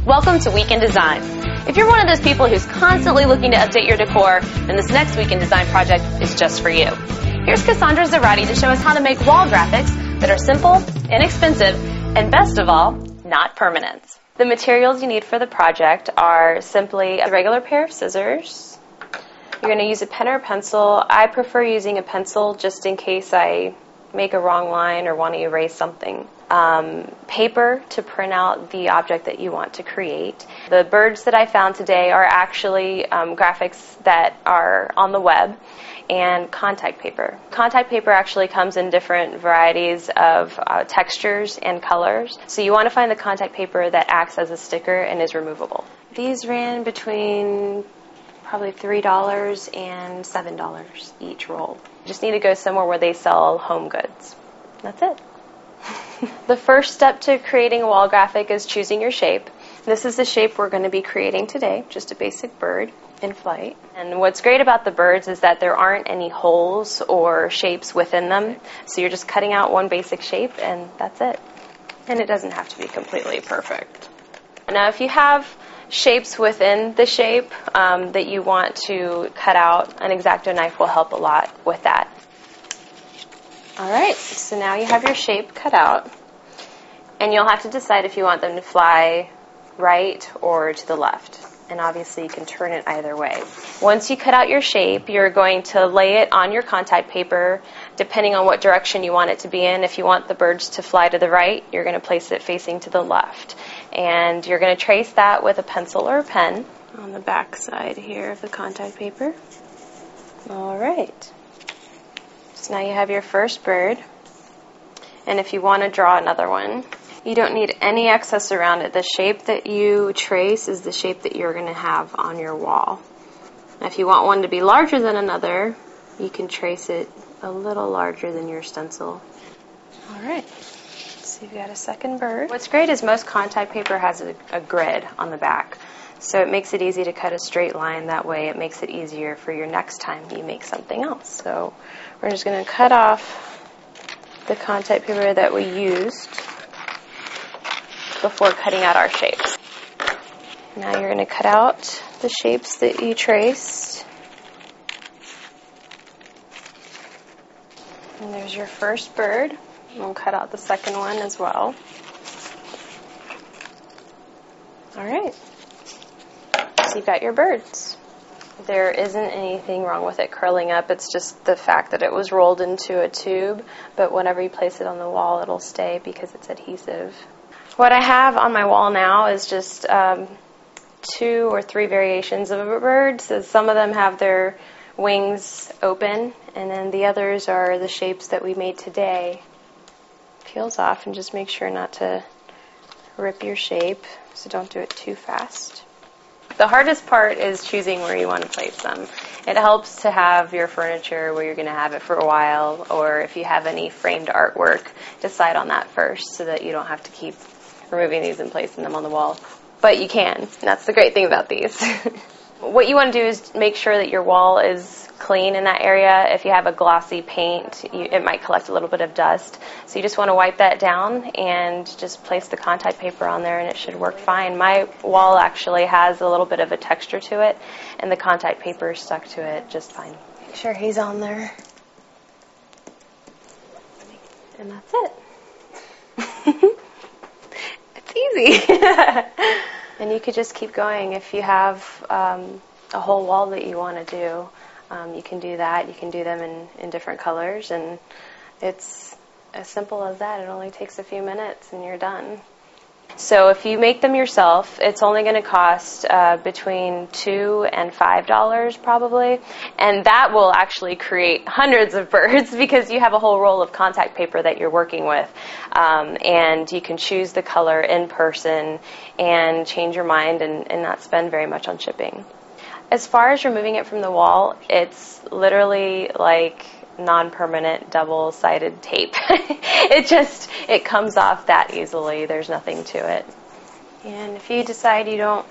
Welcome to Week in Design. If you're one of those people who's constantly looking to update your decor, then this next Week in Design project is just for you. Here's Kyzandrha Zarate to show us how to make wall graphics that are simple, inexpensive, and best of all, not permanent. The materials you need for the project are simply a regular pair of scissors. You're going to use a pen or a pencil. I prefer using a pencil just in case I make a wrong line or want to erase something. Paper to print out the object that you want to create. The birds that I found today are actually graphics that are on the web, and contact paper. Contact paper actually comes in different varieties of textures and colors, so you want to find the contact paper that acts as a sticker and is removable. These ran between probably $3 and $7 each roll. You just need to go somewhere where they sell home goods. That's it. The first step to creating a wall graphic is choosing your shape. This is the shape we're going to be creating today, just a basic bird in flight. And what's great about the birds is that there aren't any holes or shapes within them, so you're just cutting out one basic shape and that's it. And it doesn't have to be completely perfect. Now if you have shapes within the shape that you want to cut out, an X-Acto knife will help a lot with that. Alright, so now you have your shape cut out, and you'll have to decide if you want them to fly right or to the left. And obviously you can turn it either way. Once you cut out your shape, you're going to lay it on your contact paper, depending on what direction you want it to be in. If you want the birds to fly to the right, you're going to place it facing to the left. And you're going to trace that with a pencil or a pen on the back side here of the contact paper. Alright. So now you have your first bird, and if you want to draw another one, you don't need any excess around it. The shape that you trace is the shape that you're going to have on your wall. Now if you want one to be larger than another, you can trace it a little larger than your stencil. Alright, so you've got a second bird. What's great is most contact paper has a grid on the back. So it makes it easy to cut a straight line. That way it makes it easier for your next time you make something else. So we're just going to cut off the contact paper that we used before cutting out our shapes. Now you're going to cut out the shapes that you traced. And there's your first bird. We'll cut out the second one as well. Alright. So you've got your birds. There isn't anything wrong with it curling up. It's just the fact that it was rolled into a tube, but whenever you place it on the wall, it'll stay because it's adhesive. What I have on my wall now is just 2 or 3 variations of a bird. So some of them have their wings open, and then the others are the shapes that we made today. Peels off, and just make sure not to rip your shape, so don't do it too fast. The hardest part is choosing where you want to place them. It helps to have your furniture where you're going to have it for a while, or if you have any framed artwork, decide on that first so that you don't have to keep removing these and placing them on the wall. But you can. That's the great thing about these. What you want to do is make sure that your wall is clean in that area. If you have a glossy paint, it might collect a little bit of dust. So you just want to wipe that down and just place the contact paper on there and it should work fine. My wall actually has a little bit of a texture to it, and the contact paper stuck to it just fine. Make sure he's on there. And that's it. It's easy. And you could just keep going. If you have a whole wall that you want to do, you can do that. You can do them in different colors, and it's as simple as that. It only takes a few minutes and you're done. So if you make them yourself, it's only going to cost between $2 and $5 probably, and that will actually create hundreds of birds because you have a whole roll of contact paper that you're working with, and you can choose the color in person and change your mind and not spend very much on shipping. As far as removing it from the wall, it's literally like non-permanent double-sided tape. It comes off that easily. There's nothing to it. And if you decide you don't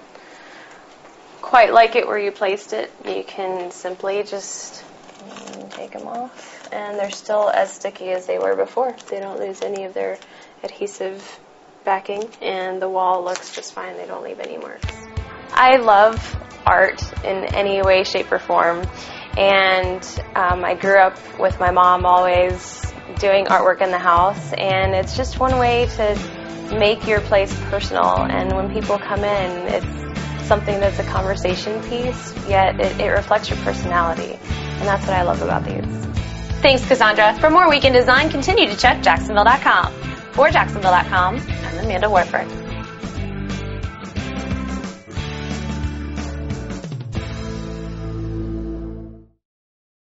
quite like it where you placed it, you can simply just take them off, and they're still as sticky as they were before. They don't lose any of their adhesive backing, and the wall looks just fine. They don't leave any marks. I love art in any way, shape, or form, and I grew up with my mom always doing artwork in the house, and it's just one way to make your place personal, and when people come in, it's something that's a conversation piece, yet it reflects your personality, and that's what I love about these. Thanks, Kyzandrha. For more Weekend Design, continue to check Jacksonville.com. For Jacksonville.com, I'm Amanda Warford.